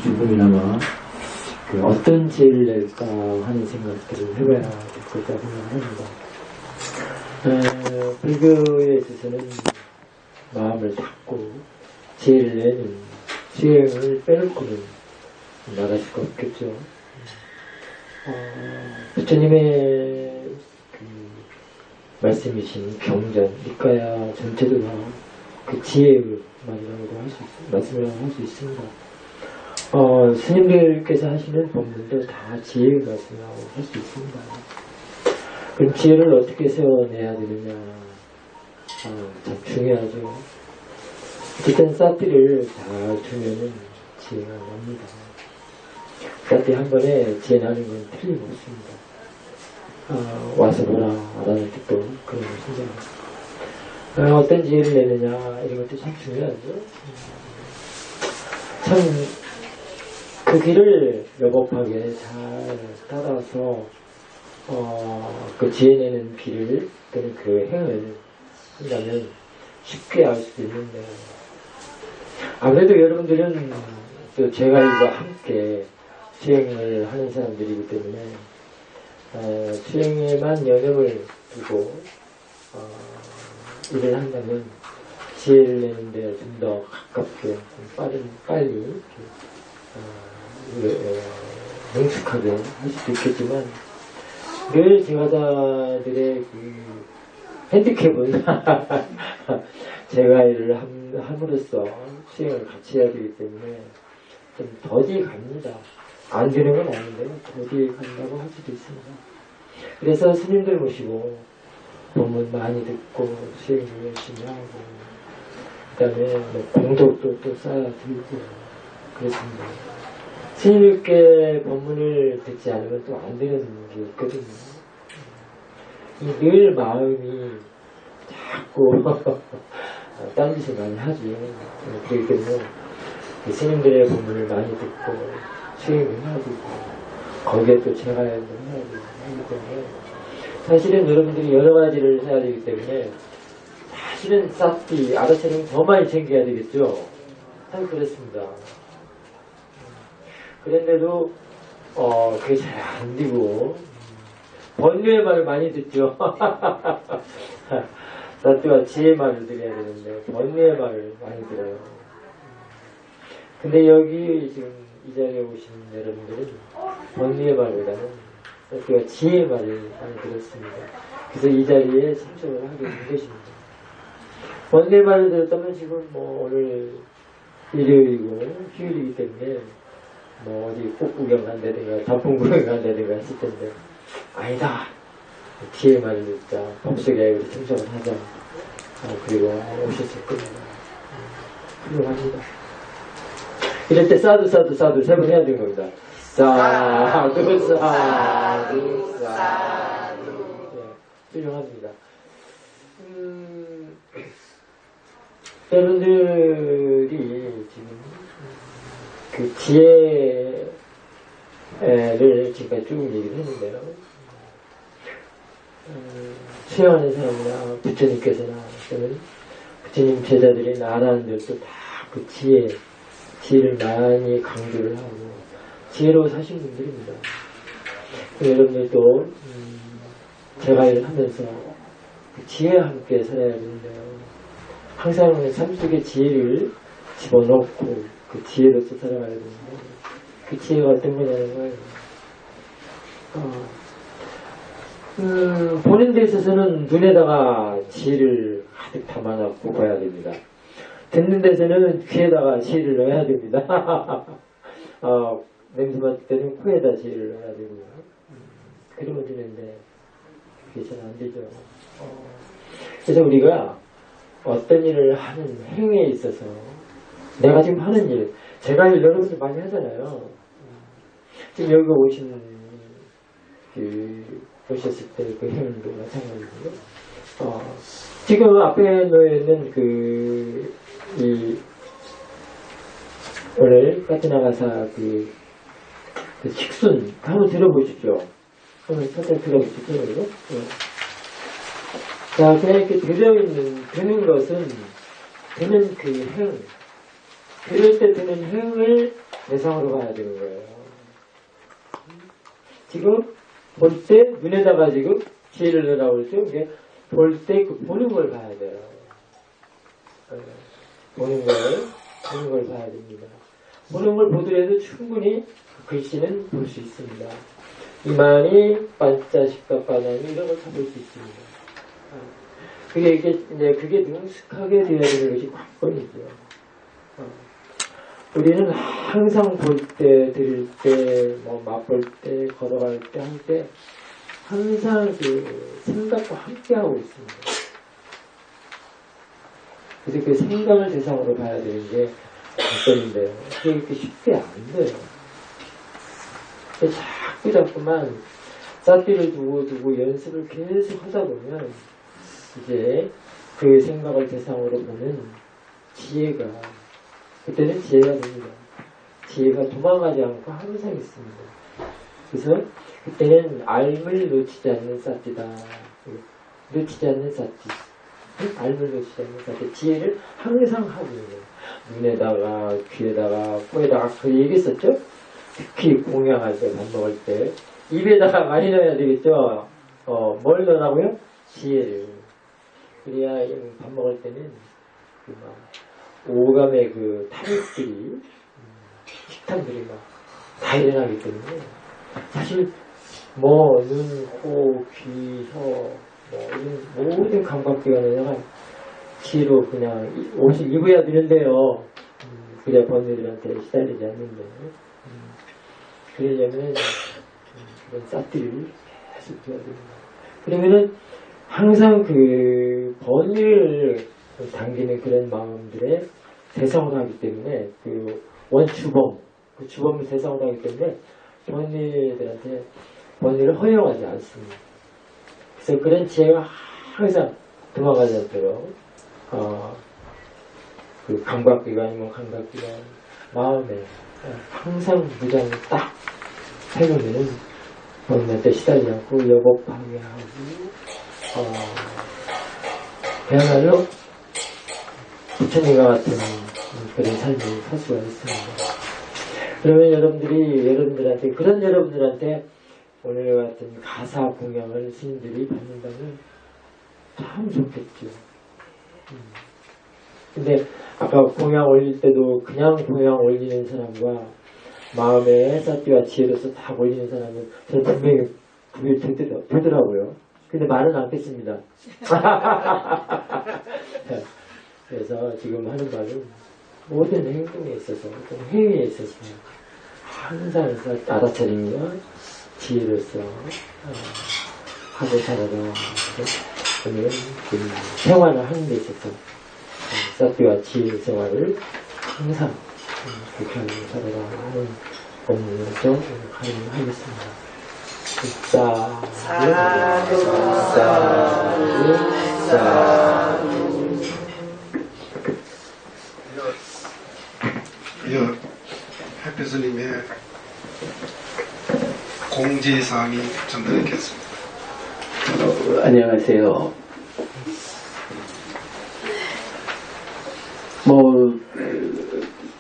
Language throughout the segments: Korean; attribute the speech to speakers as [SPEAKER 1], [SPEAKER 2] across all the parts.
[SPEAKER 1] 조금이나마 어떤 지혜를 낼까 하는 생각들을 해봐야 될 것 같다고 생각합니다. 불교에 있어서는 마음을 닫고 지혜를 내는 수행을 빼놓고는 나갈 수가 없겠죠. 부처님의 말씀이신 경전, 니까야 전체도 다 그 지혜를 말씀을 할 수 있습니다. 스님들께서 하시는 법문도 다 지혜의 말씀이라고 할 수 있습니다. 그럼 지혜를 어떻게 세워내야 되느냐, 참 중요하죠. 어쨌든 싸띠를 잘 두면은 지혜가 납니다. 싸띠 한 번에 지혜 나는 건 틀림없습니다. 와서 보라 라는 뜻도 그런 것입니다. 어떤 지혜를 내느냐 이런 것도 참 중요하죠. 참 그 길을 여법하게 잘 따라서 그 지혜 내는 길을 또는 그 행을 한다면 쉽게 알 수도 있는데, 아무래도 여러분들은 또 제갈과 함께 수행을 하는 사람들이기 때문에 수행에만 영역을 두고 일을 한다면 지혜를 내는데 좀 더 가깝게, 빨리 능숙하게 할 수도 있겠지만, 늘 제가자들의 그 핸디캡은 제가 일을 함으로써 수행을 같이 해야 되기 때문에 좀 더디 갑니다. 안 되는 건 아닌데 더디 간다고 할 수도 있습니다. 그래서 스님들 모시고 법문 많이 듣고 수행을 열심히 하고, 그 다음에 공덕도 또 쌓아 들고 그렇습니다. 스님께 법문을 듣지 않으면 또 안 되는 게 있거든요. 늘 마음이 자꾸 딴짓을 많이 하지. 그렇기 때문에 스님들의 법문을 많이 듣고 수행을 해야 되고, 거기에 또 제가 해야 되고 하기 때문에 사실은 여러분들이 여러 가지를 해야 되기 때문에 사실은 싹비 아르체는 더 많이 챙겨야 되겠죠. 참 그렇습니다. 그런데도 그게 잘 안 되고 번뇌의 말을 많이 듣죠. 싹비와 지혜의 말을 들어야 되는데 번뇌의 말을 많이 들어요. 근데 여기 지금 이 자리에 오신 여러분들은 번뇌의 말보다는 싹비와 지혜의 말을 많이 들었습니다. 그래서 이 자리에 참석을 하게 된 것입니다. 번뇌의 말을 들었다면 지금 오늘 일요일이고 휴일이기 때문에 어디 꽃구경 간다든가 단풍 구경 간다든가 했을 텐데, 아니다, 지혜의 말을 듣자, 법석에 우리 참석을 하자, 그리고 오셨을 겁니다. 훌륭합니다. 이럴 때 사두 세 번 해야 되는 겁니다. 사두 사두 사두. 훌륭합니다. 여러분들이 지금 그 지혜를 지금까지 쭉 얘기를 했는데요. 수행하는 사람이나 부처님께서나 또는 부처님 제자들이 나라는들도 다 그 지혜를 많이 강조를 하고 지혜로 사신 분들입니다. 여러분들도 제가 일을 하면서 그 지혜와 함께 살아야 되는데요. 항상 삶 속에 지혜를 집어넣고 그 지혜로서 살아가야 되는데, 그 지혜가 어떤 거냐는 거예요. 보는 데 있어서는 눈에다가 지혜를 가득 담아놓고 봐야 됩니다. 듣는 데서는 귀에다가 지혜를 넣어야 됩니다. 냄새 맡을 때는 코에다 지혜를 넣어야 되고요. 그러면 되는데 그게 잘 안 되죠. 그래서 우리가 어떤 일을 하는 행위에 있어서 내가 지금 하는 일, 제가 여러분들 많이 하잖아요. 지금 여기 오셨을 때 그 행위도 마찬가지고요. 지금 앞에 놓여있는 오늘 까티나가사 그 식순 한번 들어보십시오. 한번 살짝 들어보십시오. 자, 그냥 이렇게 되는 것은, 되는 그 행, 그럴 때 되는 행을 대상으로 봐야 되는 거예요. 지금 볼 때 눈에다가 지금 지혜를 넣으라고 그랬죠. 볼 때 그 보는 걸 봐야 돼요. 보는 걸 봐야 됩니다. 보는 걸 보더라도 충분히 그 글씨는 볼 수 있습니다. 이만희, 반자, 십각가나니 이런 걸 다 볼 수 있습니다. 그게 능숙하게 되어야 되는 것이 관건이죠. 우리는 항상 볼 때, 들을 때, 맛볼 때, 걸어갈 때, 할 때, 항상 그 생각과 함께하고 있습니다. 그래서 그 생각을 대상으로 봐야 되는 게 관건인데요. 그게 그렇게 쉽게 안 돼요. 자꾸만 쌀띠를 두고 연습을 계속 하다 보면 이제 그 생각을 대상으로 보는 지혜가 그때는 지혜가 됩니다. 지혜가 도망가지 않고 항상 있습니다. 그래서 그때는 알을 놓치지 않는 쌀띠다. 놓치지 않는 쌀띠. 알을 놓치지 않는 쌀띠. 지혜를 항상 하고 있는 거예요. 눈에다가 귀에다가 코에다가 그 얘기했었죠? 특히 공양할 때, 밥 먹을 때 입에다가 많이 넣어야 되겠죠? 뭘 넣으라고요? 지혜를. 그래야 밥 먹을 때는 오감의 그 탐욕들이 식탐들이 다 일어나기 때문에 사실 눈, 코, 귀, 혀 이런 모든 감각기관에다가 지혜로 그냥 옷을 입어야 되는데요. 그래야 번뇌들한테 시달리지 않는데 그러려면 그런 싹들을 계속 해야 됩니다. 그러면은 항상 그 번뇌를 당기는 그런 마음들의 대상으로 하기 때문에 그 원주범, 그 주범을 대상으로 하기 때문에 번뇌들한테 번뇌를 허용하지 않습니다. 그래서 그런 지혜가 항상 도망가지 않도록 그 감각기관이면 감각기관 마음에 항상 무장을 딱 해놓으면 번뇌한테 시달리지 않고 여법방해하고 그야말로 부처님과 같은 그런 삶을 살 수가 있습니다. 그러면 여러분들한테 오늘 같은 가사 공양을 스님들이 받는다면 참 좋겠죠. 근데 아까 공양 올릴 때도 그냥 공양 올리는 사람과 마음의 쌀띠와 지혜로서 다 올리는 사람은 저는 분명히 되더라고요. 근데 말은 않겠습니다. 그래서 지금 하는 말은 모든 행동에 있어서, 어떤 행위에 있어서 항상 알아차림과 지혜로서 하고 살아라. 오늘 생활을 하는 데 있어서 쌀띠와 지혜 생활을 항상 그렇게 하고 살아라 하는 법문을 좀 강의하겠습니다.
[SPEAKER 2] 햇빛 스님의 공지사항이 전달했겠습니다.
[SPEAKER 3] 안녕하세요.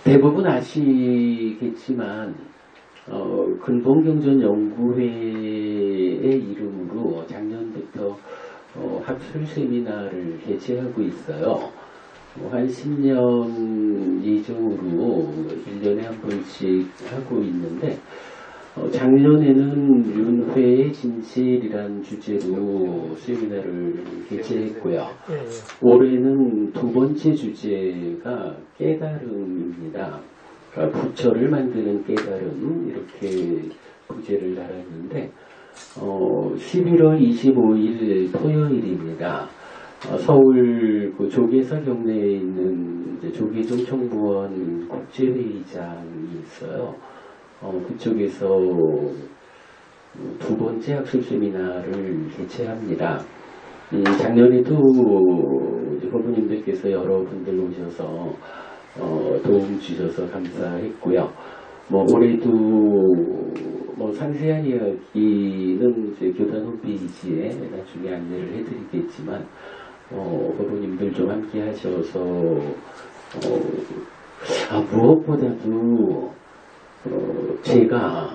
[SPEAKER 3] 대부분 아시겠지만 근본경전연구회의 이름으로 작년부터 학술 세미나를 개최하고 있어요. 한 10년 이정으로 1년에 한 번씩 하고 있는데 작년에는 윤회의 진실이란 주제로 세미나를 개최했고요. 올해는 두 번째 주제가 깨달음입니다. 그러니까 부처를 만드는 깨달음 이렇게 부제를 달았는데 11월 25일 토요일입니다. 서울 그 조계사 경내에 있는 이제 조계종 청부원 국제회의장이 있어요. 그쪽에서 두 번째 학술 세미나를 개최합니다. 작년에도 후보님들께서 여러분들 오셔서 도움 주셔서 감사했고요. 올해도 상세한 이야기는 이제 교단 홈페이지에 나중에 안내를 해드리겠지만 후보님들 좀 함께 하셔서 무엇보다도 제가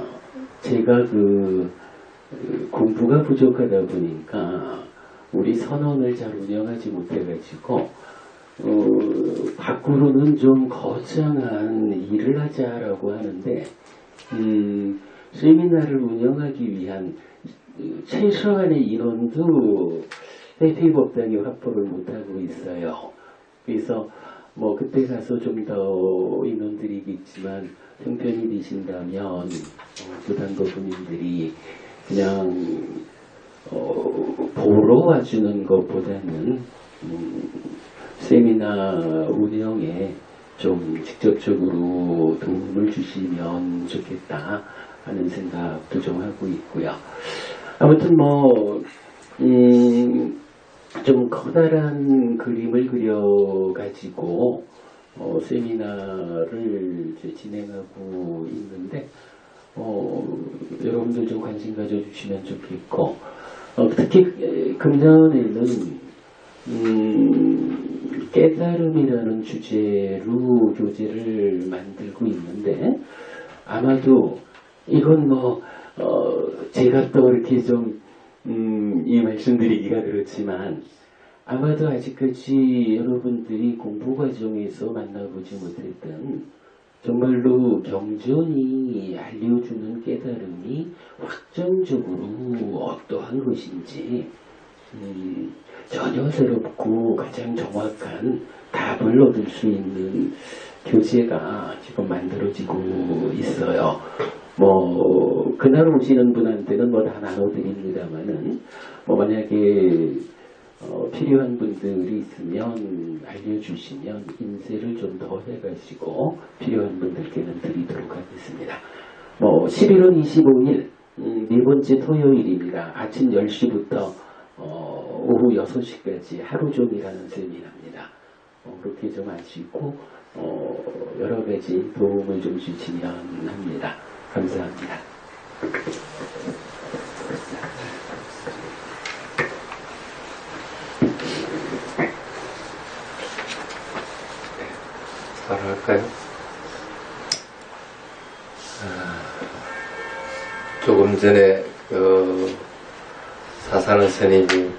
[SPEAKER 3] 공부가 부족하다 보니까 우리 선원을 잘 운영하지 못해가지고 밖으로는 좀 거창한 일을 하자라고 하는데 세미나를 운영하기 위한 최소한의 인원도 회피법당이 확보를 못하고 있어요. 그래서 뭐 그때 가서 좀 더 인원들이겠지만 형편이 되신다면 교단법부님들이 그냥 보러 와주는 것보다는 세미나 운영에 좀 직접적으로 도움을 주시면 좋겠다 하는 생각도 좀 하고 있고요. 아무튼 좀 커다란 그림을 그려가지고 세미나를 이제 진행하고 있는데 여러분들 좀 관심 가져주시면 좋겠고 특히 금년에는 깨달음이라는 주제로 교재를 만들고 있는데 아마도 이건 제가 또 이렇게 좀 이 말씀드리기가 그렇지만 아마도 아직까지 여러분들이 공부 과정에서 만나보지 못했던 정말로 경전이 알려주는 깨달음이 확정적으로 어떠한 것인지 전혀 새롭고 가장 정확한 답을 얻을 수 있는 교재가 지금 만들어지고 있어요. 그날 오시는 분한테는 다 나눠드립니다만은 만약에 필요한 분들이 있으면 알려주시면 인쇄를 좀 더 해가지고 필요한 분들께는 드리도록 하겠습니다. 11월 25일 네 번째 토요일입니다. 아침 10시부터 오후 6시까지 하루 종일 하는 세미나입니다. 그렇게 좀 아시고 여러 가지 도움을 좀 주시면 합니다. 감사합니다.
[SPEAKER 4] 바로 할까요? 조금 전에 사사는 스님이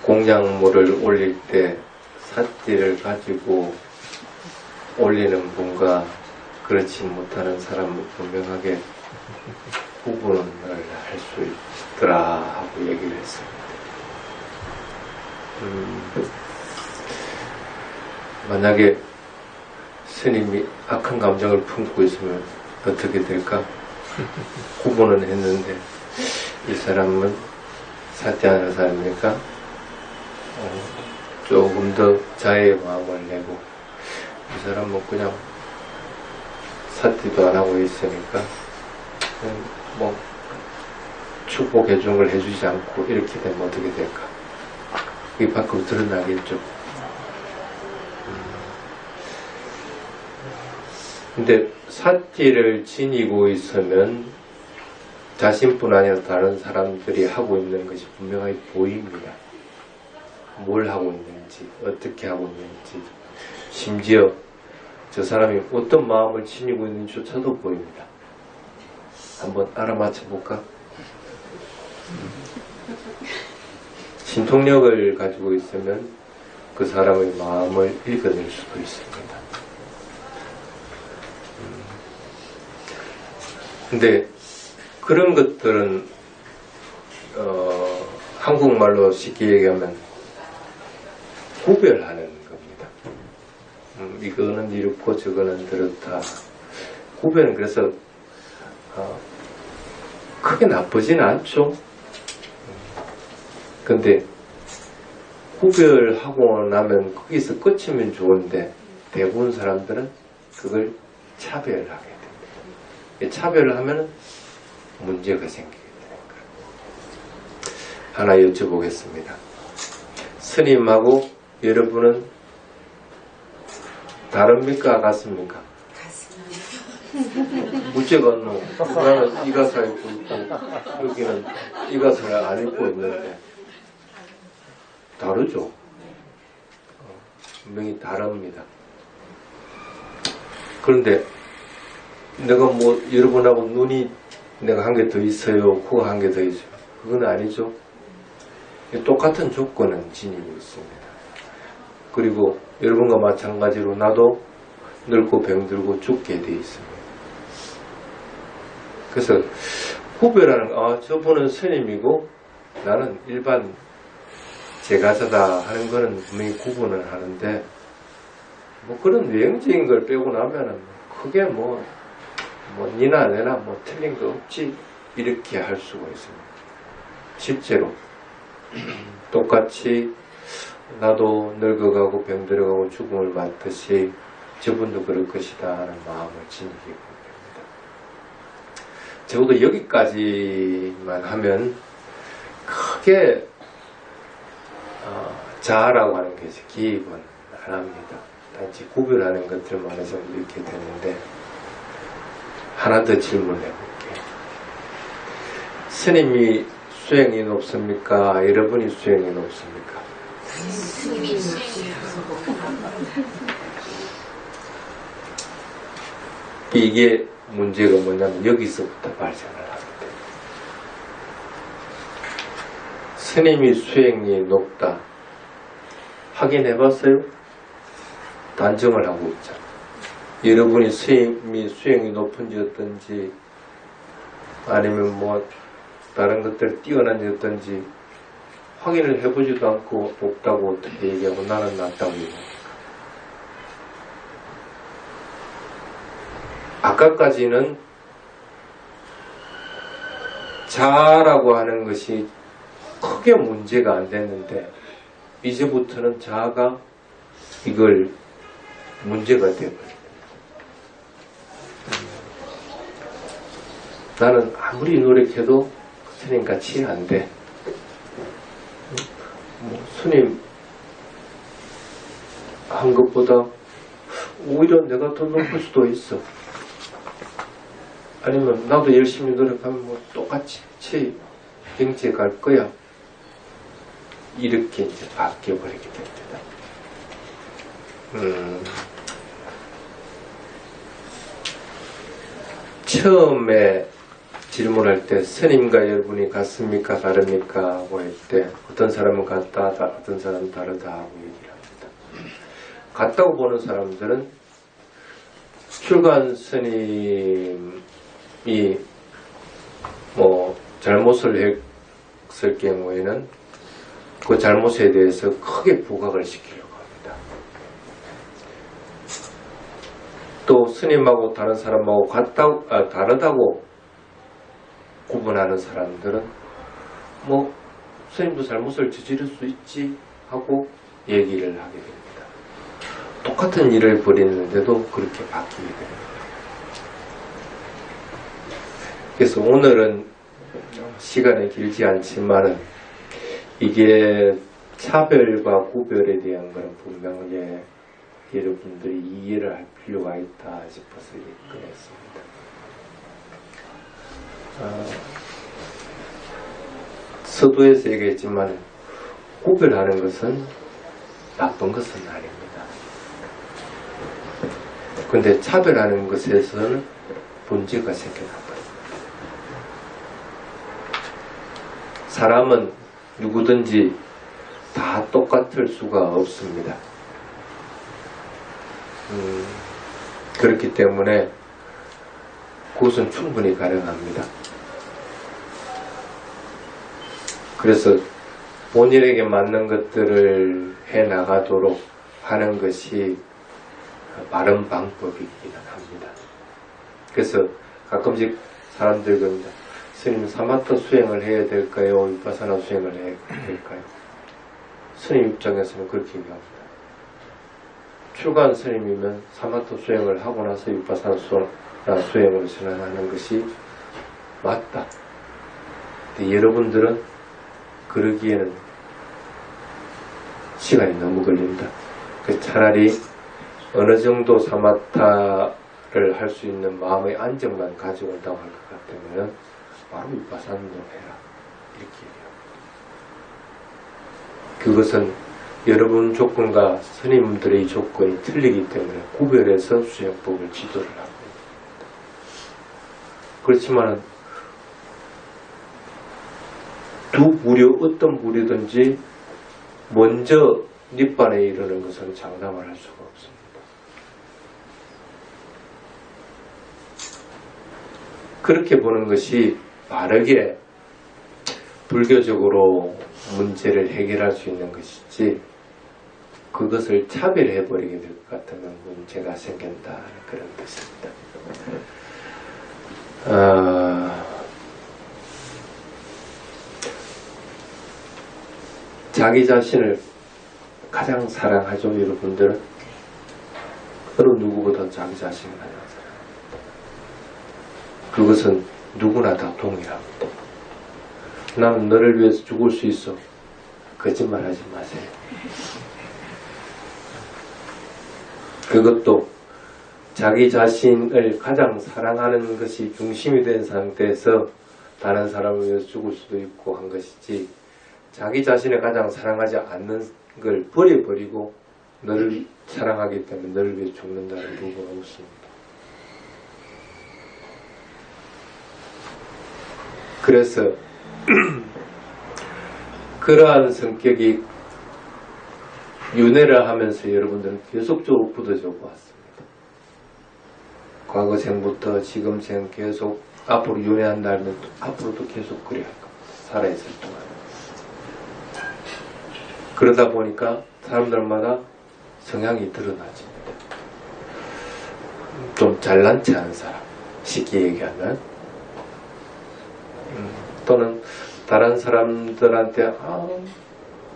[SPEAKER 4] 공양물을 올릴 때 삿띠를 가지고 올리는 분과 그렇지 못하는 사람을 분명하게 구분을 할 수 있더라 하고 얘기를 했습니다. 만약에 스님이 악한 감정을 품고 있으면 어떻게 될까? 구분은 했는데 이 사람은 삿띠하는 사람이니까 조금 더 자애의 마음을 내고 이 사람은 그냥 삿띠도 안 하고 있으니까 축복 해주는 걸 해주지 않고 이렇게 되면 어떻게 될까? 이게 밖으로 드러나겠죠. 근데 삿띠를 지니고 있으면 자신뿐 아니라 다른 사람들이 하고 있는 것이 분명하게 보입니다. 뭘 하고 있는지, 어떻게 하고 있는지, 심지어 저 사람이 어떤 마음을 지니고 있는지조차도 보입니다. 한번 알아맞혀 볼까? 신통력을 가지고 있으면 그 사람의 마음을 읽어낼 수도 있습니다. 근데 그런 것들은 한국말로 쉽게 얘기하면 구별하는 겁니다. 이거는 이렇고 저거는 그렇다. 구별은 그래서 크게 나쁘지는 않죠. 근데 구별하고 나면 거기서 끝이면 좋은데 대부분 사람들은 그걸 차별하게 됩니다. 차별을 하면 문제가 생기게 되는 거예요. 하나 여쭤보겠습니다. 스님하고 여러분은 다릅니까? 같습니까? 우째가 너 나는 이 가사를 입고 있고 여기는 이 가사를 안 입고 있는데 다르죠? 분명히 다릅니다. 그런데 내가 뭐 여러분하고 눈이 내가 한 개 더 있어요, 코가 한 개 더 있어요. 그건 아니죠. 똑같은 조건은 지니고 있습니다. 그리고 여러분과 마찬가지로 나도 늙고 병들고 죽게 돼 있습니다. 그래서 구별하는 저분은 스님이고 나는 일반 제가자다 하는 거는 분명히 구분을 하는데 뭐 그런 외형적인 걸 빼고 나면은 크게 뭐 니나 내나 뭐 틀린 거 없지 이렇게 할 수가 있습니다. 실제로 똑같이 나도 늙어가고 병들어가고 죽음을 맞듯이 저분도 그럴 것이다 하는 마음을 지니게 됩니다. 적어도 여기까지만 하면 크게 자아라고 하는 것이 기입은 안 합니다. 단지 구별하는 것들만 해서 이렇게 되는데 하나 더 질문해 볼게요. 스님이 수행이 높습니까? 여러분이 수행이 높습니까?
[SPEAKER 5] 스님이 수행이
[SPEAKER 4] 이게 문제가 뭐냐면 여기서부터 발생을 합니다. 스님이 수행이 높다. 확인해 봤어요? 단정을 하고 있잖아. 여러분이 수행이 높은지 어떤지 아니면 뭐 다른 것들 뛰어난지 어떤지 확인을 해보지도 않고 높다고 어떻게 얘기하고 나는 낮다고 얘기합니까? 아까까지는 자아라고 하는 것이 크게 문제가 안 됐는데 이제부터는 자아가 이걸 문제가 되어버립니다. 나는 아무리 노력해도 스님같이 안 돼. 스님 한 것보다 오히려 내가 더 높을 수도 있어. 아니면 나도 열심히 노력하면 뭐 똑같이 경지에 갈 거야. 이렇게 이제 바뀌어버리게 됩니다. 처음에 질문할 때 스님과 여러분이 같습니까? 다릅니까? 하고 할 때 어떤 사람은 같다, 어떤 사람은 다르다 하고 얘기를 합니다. 같다고 보는 사람들은 출간 스님이 뭐 잘못을 했을 경우에는 그 잘못에 대해서 크게 부각을 시키려고 합니다. 또 스님하고 다른 사람하고 다르다고 구분하는 사람들은 뭐 스님도 잘못을 저지를 수 있지 하고 얘기를 하게 됩니다. 똑같은 일을 벌이는데도 그렇게 바뀌게 됩니다. 그래서 오늘은 시간이 길지 않지만은 이게 차별과 구별에 대한 것은 분명히 여러분들이 이해를 할 필요가 있다 싶어서 꺼냈습니다. 서두에서 얘기했지만 구별하는 것은 나쁜 것은 아닙니다. 근데 차별하는 것에서는 문제가 생겨납니다. 사람은 누구든지 다 똑같을 수가 없습니다. 그렇기 때문에 그것은 충분히 가능합니다. 그래서 본인에게 맞는 것들을 해나가도록 하는 것이 바른 방법이기는 합니다. 그래서 가끔씩 사람들이 그럽니다. 스님 사마타 수행을 해야 될까요? 위파사나 수행을 해야 될까요? 스님 입장에서는 그렇게 얘기합니다. 출가한 스님이면 사마타 수행을 하고 나서 위파사나 수행을 진행하는 것이 맞다. 근데 여러분들은 그러기에는 시간이 너무 걸린다. 차라리 어느 정도 사마타를 할 수 있는 마음의 안정만 가져온다고 할 것 같으면 바로 위파사나로 해라. 이렇게 얘기합니다. 그것은 여러분 조건과 스님들의 조건이 틀리기 때문에 구별해서 수행법을 지도를 하고 있습니다. 그렇지만 두 부류 어떤 부류든지 먼저 닉반에 이르는 것은 장담을 할 수가 없습니다. 그렇게 보는 것이 바르게 불교적으로 문제를 해결할 수 있는 것이지 그것을 차별해버리게 될 것 같으면 문제가 생긴다 그런 뜻입니다. 자기 자신을 가장 사랑하죠, 여러분들은? 어느 누구보다 자기 자신을 가장 사랑합니다. 그것은 누구나 다 동일합니다. 나는 너를 위해서 죽을 수 있어. 거짓말 하지 마세요. 그것도 자기 자신을 가장 사랑하는 것이 중심이 된 상태에서 다른 사람을 위해서 죽을 수도 있고 한 것이지 자기 자신을 가장 사랑하지 않는 걸 버려버리고 너를 사랑하기 때문에 너를 위해 죽는다는 부분은 없습니다. 그래서 그러한 성격이 윤회를 하면서 여러분들은 계속적으로 굳어져 왔습니다. 과거생부터 지금생 계속 앞으로 윤회한다면 앞으로도 계속 그래야 할 겁니다. 살아있을 동안. 그러다 보니까 사람들마다 성향이 드러나집니다. 좀 잘난 체한 사람, 쉽게 얘기하면 또는 다른 사람들한테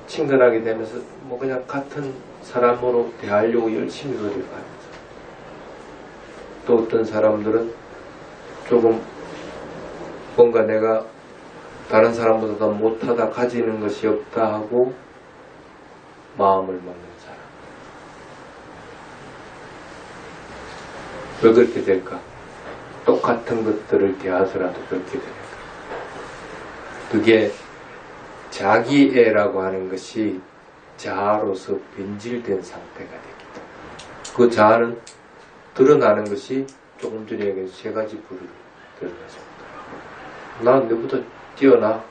[SPEAKER 4] 친근하게 되면서 뭐 그냥 같은 사람으로 대하려고 열심히 노력합니다. 또 어떤 사람들은 조금 뭔가 내가 다른 사람보다 더 못하다 가지는 것이 없다 하고 마음을 먹는 사람. 왜 그렇게 될까? 똑같은 것들을 대하더라도 그렇게 됩니다. 그게 자기애라고 하는 것이 자아로서 변질된 상태가 됩니다. 그 자아는 드러나는 것이 조금 전에 얘기한 세 가지 부류를 드러내습니다. 난 너보다 뛰어나.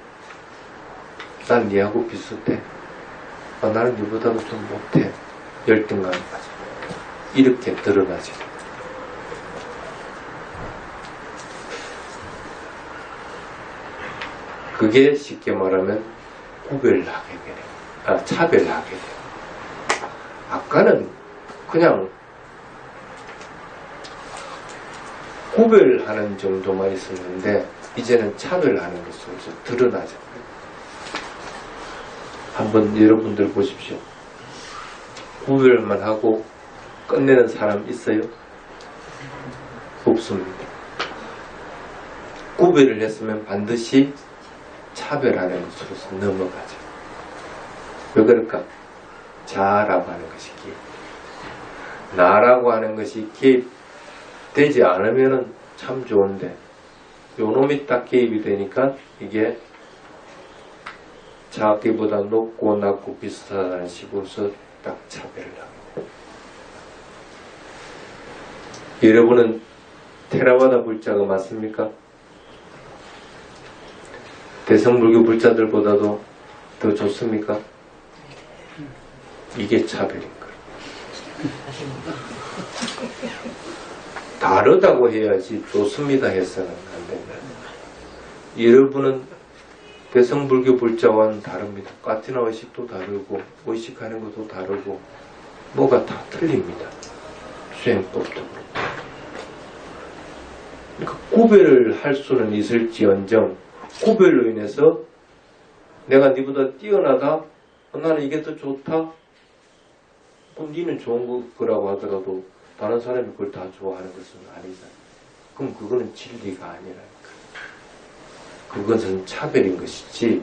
[SPEAKER 4] 난 니하고 비슷해. 나는 너보다도 좀 못해. 열등감을 가지고. 이렇게 드러나지. 그게 쉽게 말하면 구별하게 돼요. 차별하게 돼요. 아까는 그냥 구별하는 정도만 있었는데 이제는 차별하는 것으로서 드러나죠. 한번 여러분들 보십시오. 구별만 하고 끝내는 사람 있어요? 없습니다. 구별을 했으면 반드시 차별하는 것으로서 넘어가죠. 왜 그럴까? 자라고 하는 것이 개입. 나라고 하는 것이 개입되지 않으면 참 좋은데 요놈이 딱 개입이 되니까 이게 자기보다 높고 낮고 비슷하다는 식으로서 딱 차별을 합니다. 여러분은 테라와다 불자가 맞습니까? 대성불교 불자들보다도 더 좋습니까? 이게 차별인 거예요. 다르다고 해야지 좋습니다 해서는 안 된다. 여러분은 대성불교 불자와는 다릅니다. 까티나 의식도 다르고 의식하는 것도 다르고 뭐가 다 틀립니다. 수행법도 그렇고. 그러니까 구별을 할 수는 있을지언정 구별로 인해서 내가 니보다 뛰어나다? 나는 이게 더 좋다? 그럼 니는 좋은 거라고 하더라도 다른 사람이 그걸 다 좋아하는 것은 아니잖아. 그럼 그거는 진리가 아니라니까. 그것은 차별인 것이지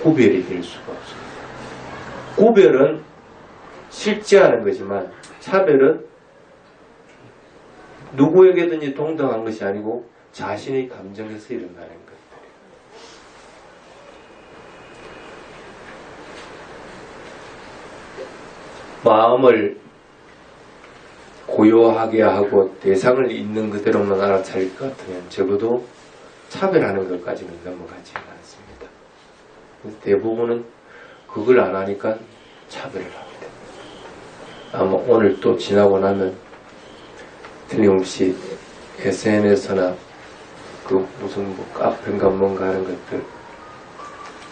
[SPEAKER 4] 구별이 될 수가 없습니다. 구별은 실제하는 거지만 차별은 누구에게든지 동등한 것이 아니고 자신의 감정에서 일어나는 것들이에요. 마음을 고요하게 하고 대상을 있는 그대로만 알아차릴 것 같으면 적어도 차별하는 것까지는 넘어가지 않습니다. 대부분은 그걸 안 하니까 차별을 하게 됩니다. 아마 오늘 또 지나고 나면 틀림없이 SNS나 그 무슨 뭐 카페인가 뭔가 하는 것들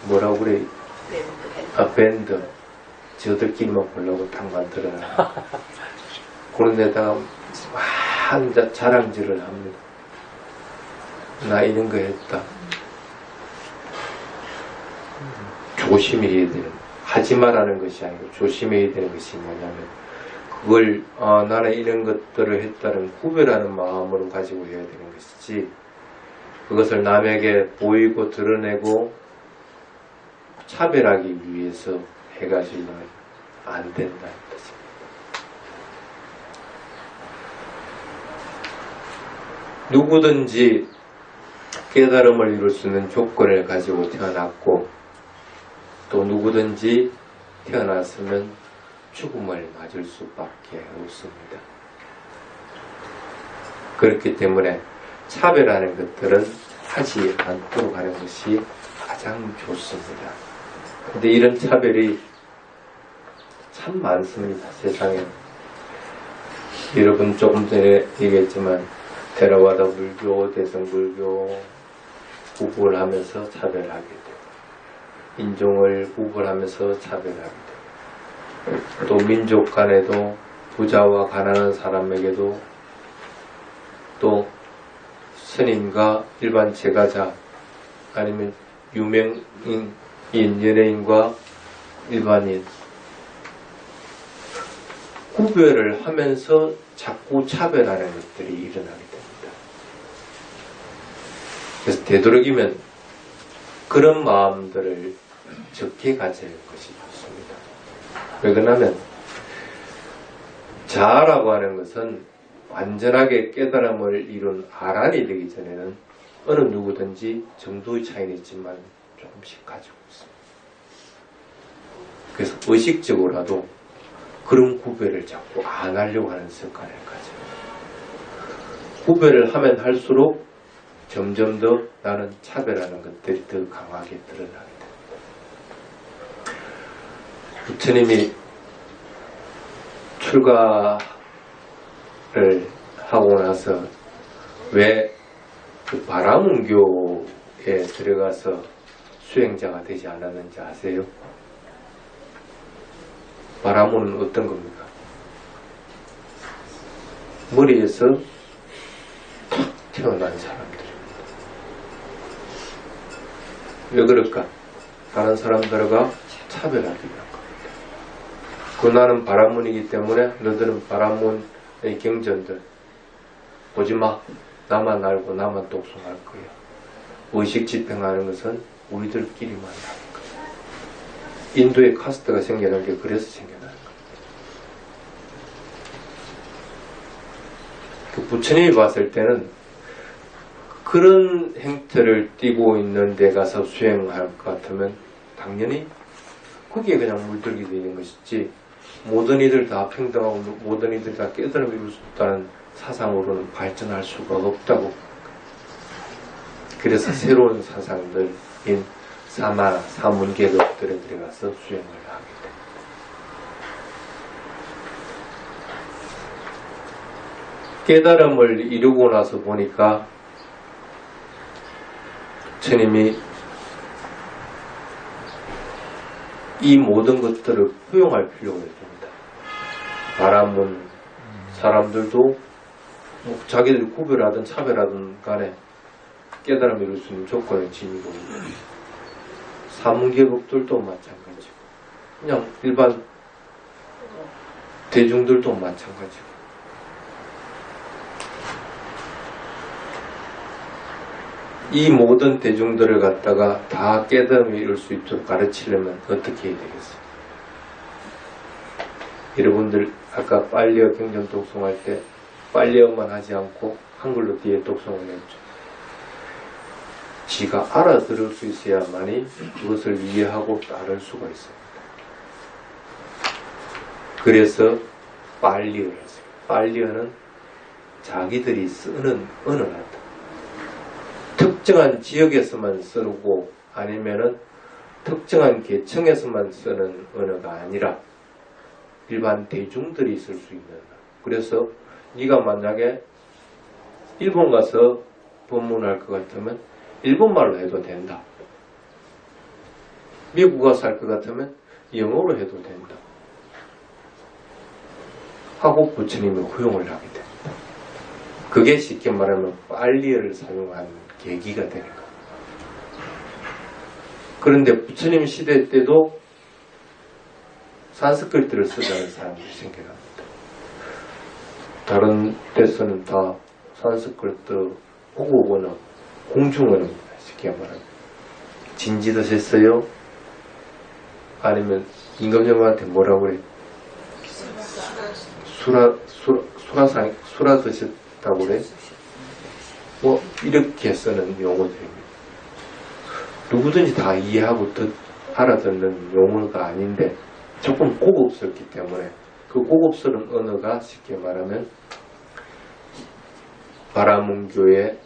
[SPEAKER 4] 뭐라고 그래? 밴드 저들끼리만 보려고 딱 만들어놔. 그런 데다가 막 자랑질을 합니다. 나 이런 거 했다. 조심해야 되는, 하지 말라는 것이 아니고 조심해야 되는 것이 뭐냐면 그걸 나는 이런 것들을 했다는 구별하는 마음으로 가지고 해야 되는 것이지 그것을 남에게 보이고 드러내고 차별하기 위해서 해가지고는 안 된다는 것입니다. 누구든지 깨달음을 이룰 수 있는 조건을 가지고 태어났고 또 누구든지 태어났으면 죽음을 맞을 수밖에 없습니다. 그렇기 때문에 차별하는 것들은 하지 않도록 하는 것이 가장 좋습니다. 근데 이런 차별이 참 많습니다. 세상에. 여러분 조금 전에 얘기했지만 테라와다 불교, 대성불교 구분하면서 차별하게 돼요. 인종을 구분하면서 차별하게 돼요. 또 민족 간에도 부자와 가난한 사람에게도 또 스님과 일반 제가자 아니면 유명인 연예인과 일반인 구별을 하면서 자꾸 차별하는 것들이 일어나게 됩니다. 그래서 되도록이면 그런 마음들을 적게 가질 것이 좋습니다. 왜 그러냐면 자아라고 하는 것은 완전하게 깨달음을 이룬 아란이 되기 전에는 어느 누구든지 정도의 차이는 있지만 조금씩 가지고 있습니다. 그래서 의식적으로라도 그런 구별을 자꾸 안 하려고 하는 습관을 가져요. 구별을 하면 할수록 점점 더 나는 차별하는 것들이 더 강하게 드러나게 됩니다. 부처님이 출가를 하고 나서 왜 그 바라문교에 들어가서 수행자가 되지 않았는지 아세요? 바라문은 어떤 겁니까? 머리에서 탁 태어난 사람들입니다. 왜 그럴까? 다른 사람들과 차별하기 위한 겁니다. 그 나는 바라문이기 때문에 너들은 바라문의 경전들 보지마. 나만 알고 나만 독송할 거야. 의식 집행하는 것은 우리들끼리만 하는 거야. 인도에 카스트가 생겨난 게 그래서 생겨나는 겁니다. 그 부처님이 봤을 때는 그런 행태를 띠고 있는 데 가서 수행할 것 같으면 당연히 거기에 그냥 물들게 되는 것이지 모든 이들 다 평등하고 모든 이들 다 깨달음을 이룰 수 없다는 사상으로는 발전할 수가 없다고. 그래서 새로운 사상들인 사마, 사문계급들에 들어가서 수행을 하게 됩니다. 깨달음을 이루고 나서 보니까 부처님이 이 모든 것들을 포용할 필요가 있습니다. 바라문 사람들도 뭐 자기들 구별하든 차별하든 간에 깨달음을 이룰 수 있는 조건을 지니고 있는 사문계급들도 마찬가지고 그냥 일반 대중들도 마찬가지고 이 모든 대중들을 갖다가 다 깨달음을 이룰 수 있도록 가르치려면 어떻게 해야 되겠어요? 여러분들 아까 빨리어 경전 독송할 때 빨리어만 하지 않고 한글로 뒤에 독송을 했죠. 지가 알아들을 수 있어야만이 그것을 이해하고 따를 수가 있습니다. 그래서 빨리어를 했습니다. 빨리어는 자기들이 쓰는 언어다. 특정한 지역에서만 쓰고 아니면은 특정한 계층에서만 쓰는 언어가 아니라 일반 대중들이 쓸 수 있는 언어. 그래서 네가 만약에 일본 가서 법문할 것 같으면 일본말로 해도 된다. 미국 가서 할 것 같으면 영어로 해도 된다. 하고 부처님이 허용을 하게 됩니다. 그게 쉽게 말하면 빨리어를 사용한 계기가 되는 겁니다. 그런데 부처님 시대 때도 산스크리트를 쓰자는 사람들이 생겨납니다. 다른 데서는 다 산스크리트 고급 언어, 공중 언어입니다. 쉽게 말하면. 진지 드셨어요? 아니면 임금님한테 뭐라고 그래? 수라 드셨다고 그래? 뭐 이렇게 쓰는 용어들입니다. 누구든지 다 이해하고 알아듣는 용어가 아닌데 조금 고급스럽기 때문에 그 고급스러운 언어가 쉽게 말하면 바라문교의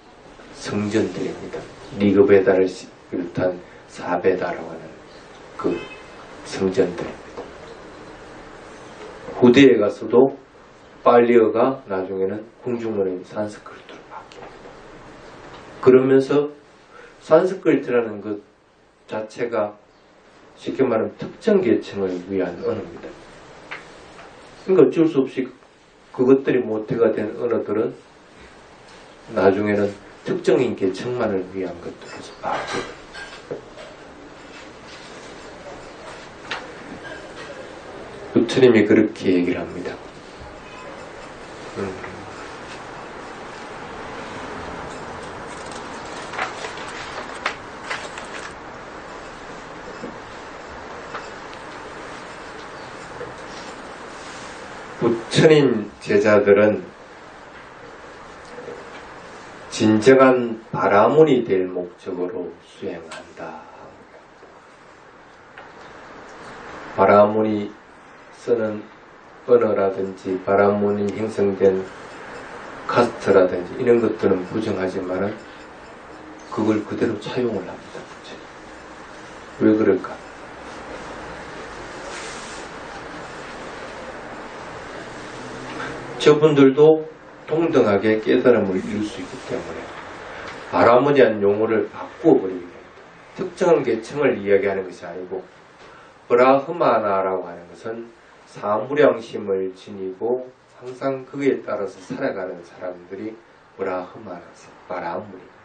[SPEAKER 4] 성전들입니다. 리그베다를 비롯한 사베다라고 하는 그 성전들입니다. 후대에 가서도 빨리어가 나중에는 궁중언어인 산스크리트로 바뀝니다. 그러면서 산스크리트라는 것 자체가 쉽게 말하면 특정 계층을 위한 언어입니다. 그러니까 어쩔 수 없이 그것들이 모태가 된 언어들은 나중에는 특정인 계층만을 위한 것들에서 바뀌어요. 부처님이 그렇게 얘기를 합니다. 부처님 제자들은 진정한 바라문이 될 목적으로 수행한다. 바라문이 쓰는 언어라든지 바라문이 형성된 카스트라든지 이런 것들은 부정하지만 그걸 그대로 차용을 합니다. 왜 그럴까? 저분들도 동등하게 깨달음을 이룰 수 있기 때문에 바라문이란 용어를 바꾸어버리게 됩니다. 특정한 계층을 이야기하는 것이 아니고 브라흐마나라고 하는 것은 사무량심을 지니고 항상 그에 따라서 살아가는 사람들이 브라흐마나서 바라문입니다.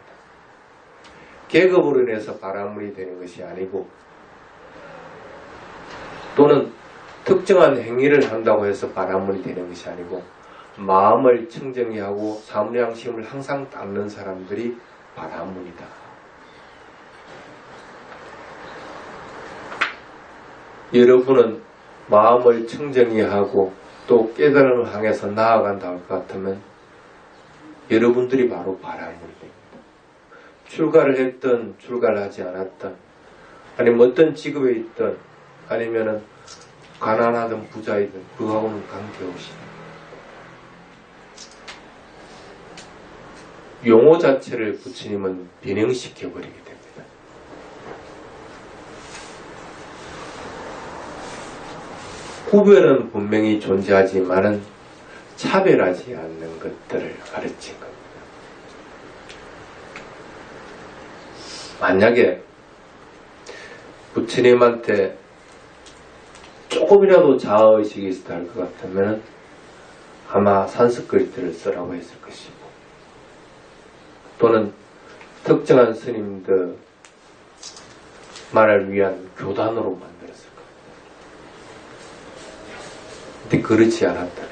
[SPEAKER 4] 계급으로 인해서 바라문이 되는 것이 아니고 또는 특정한 행위를 한다고 해서 바라문이 되는 것이 아니고 마음을 청정히 하고 사무량심을 항상 닦는 사람들이 바라문이다. 여러분은 마음을 청정히 하고 또 깨달음을 향해서 나아간다 할 것 같으면 여러분들이 바로 바라문이 됩니다. 출가를 했든 출가를 하지 않았든 아니면 어떤 직업에 있든 아니면은 가난하든 부자이든 그거하고는 관계없이 용어 자체를 부처님은 변형시켜 버리게 됩니다. 구별은 분명히 존재하지만은 차별하지 않는 것들을 가르친 겁니다. 만약에 부처님한테 조금이라도 자아의식이 있었다 할 것 같으면 아마 산스크리트를 쓰라고 했을 것이고 또는 특정한 스님들 말을 위한 교단으로 만들었을 겁니다. 근데 그렇지 않았다는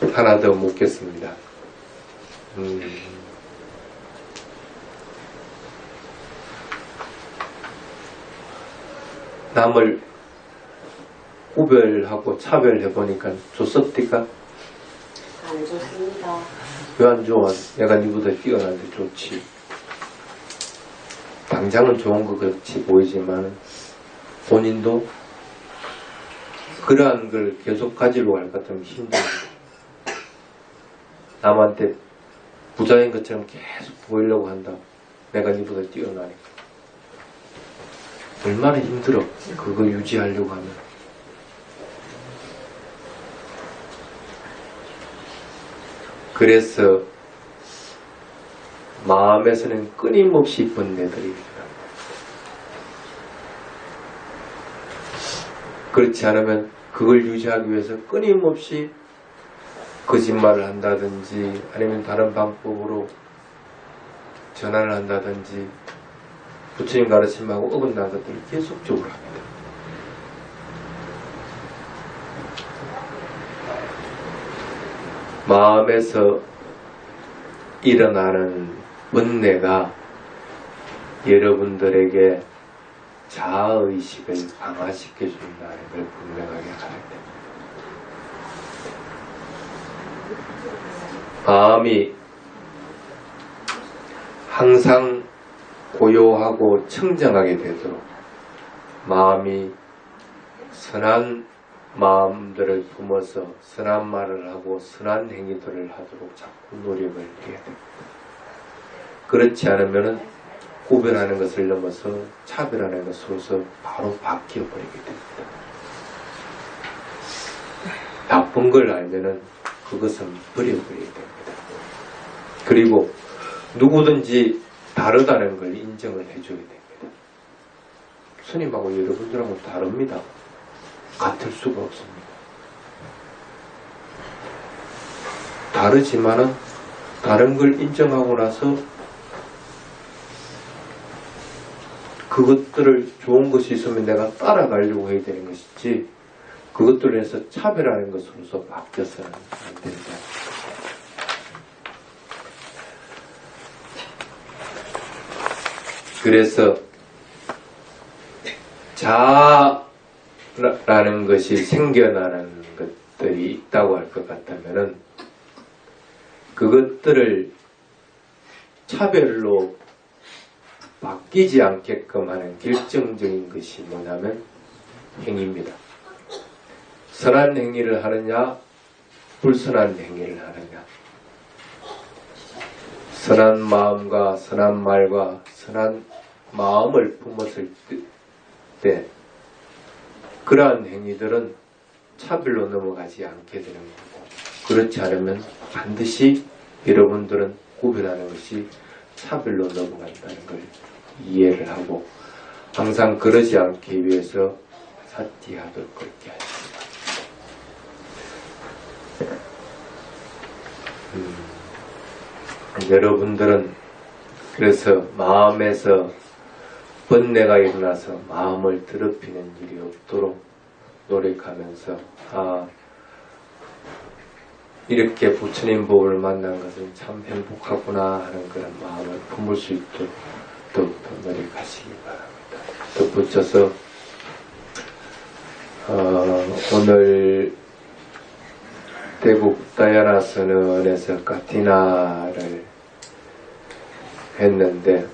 [SPEAKER 4] 거예요. 하나 더 묻겠습니다. 남을 구별하고 차별해보니까 좋습니까?
[SPEAKER 6] 안 좋습니다.
[SPEAKER 4] 왜 안 좋아? 내가 니보다 뛰어난데 좋지. 당장은 좋은 것 같이 보이지만 본인도 그러한 걸 계속 가지고 갈 것 같으면 힘듭니다. 남한테 부자인 것처럼 계속 보이려고 한다. 내가 니보다 뛰어나니까. 얼마나 힘들어. 그거 유지하려고 하면. 그래서 마음에서는 끊임없이 번뇌들이 일어납니다. 그렇지 않으면 그걸 유지하기 위해서 끊임없이 거짓말을 한다든지 아니면 다른 방법으로 전화를 한다든지 부처님 가르침하고 어긋난 것들을 계속적으로 합니다. 마음에서 일어나는 번뇌가 여러분들에게 자아의식을 강화시켜준다는 걸 분명하게 알아야 됩니다. 마음이 항상 고요하고 청정하게 되도록 마음이 선한 마음들을 품어서 선한 말을 하고 선한 행위들을 하도록 자꾸 노력을 해야 됩니다. 그렇지 않으면 구별하는 것을 넘어서 차별하는 것으로서 바로 바뀌어버리게 됩니다. 나쁜 걸 알면은 그것은 버려버려야 됩니다. 그리고 누구든지 다르다는 걸 인정을 해줘야 됩니다. 스님하고 여러분들하고 다릅니다. 같을 수가 없습니다. 다르지만은 다른 걸 인정하고 나서 그것들을 좋은 것이 있으면 내가 따라가려고 해야 되는 것이지 그것들을 해서 차별하는 것으로서 바뀌어서는 안 된다. 그래서 자아라는 것이 생겨나는 것들이 있다고 할 것 같다면은 그것들을 차별로 바뀌지 않게끔 하는 결정적인 것이 뭐냐면 행위입니다. 선한 행위를 하느냐 불선한 행위를 하느냐 선한 마음과 선한 말과 선한 마음을 품었을 때 그러한 행위들은 차별로 넘어가지 않게 되는 거고 그렇지 않으면 반드시 여러분들은 구별하는 것이 차별로 넘어간다는 걸 이해를 하고 항상 그러지 않기 위해서 사티하도록 그렇게 하십니다. 여러분들은 그래서 마음에서 번뇌가 일어나서 마음을 더럽히는 일이 없도록 노력하면서 이렇게 부처님 법을 만난 것은 참 행복하구나 하는 그런 마음을 품을 수 있도록 더욱더 노력하시기 바랍니다. 덧붙여서 오늘 대국 다야나 선언에서 카티나를 했는데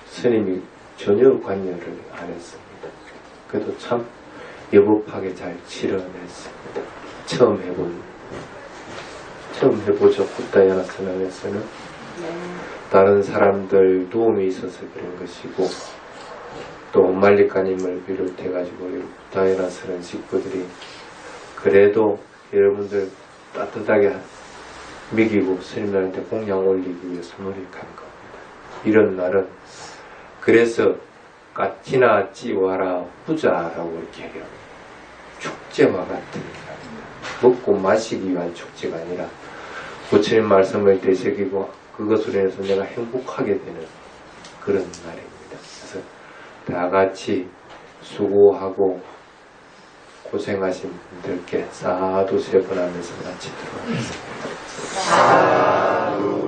[SPEAKER 4] 스님이 전혀 관여를 안 했습니다. 그래도 참 여법하게 잘 치러냈습니다. 처음 해보죠. 굿다야나 선언에서는 다른 사람들 도움이 있어서 그런 것이고 또 옴말리카님을 비롯해가지고 굿다야나 선언 식구들이 그래도 여러분들 따뜻하게 먹이고 스님들한테 공양 올리기 위해서 노력한 겁니다. 이런 날은 그래서 까티나 찌와라 후자라고 이렇게 해요. 축제와 같은 날입니다. 먹고 마시기 위한 축제가 아니라 부처님 말씀을 되새기고 그것으로 인해서 내가 행복하게 되는 그런 날입니다. 그래서 다 같이 수고하고 고생하신 분들께 사두 세 번 하면서 마치도록 하겠습니다. 사두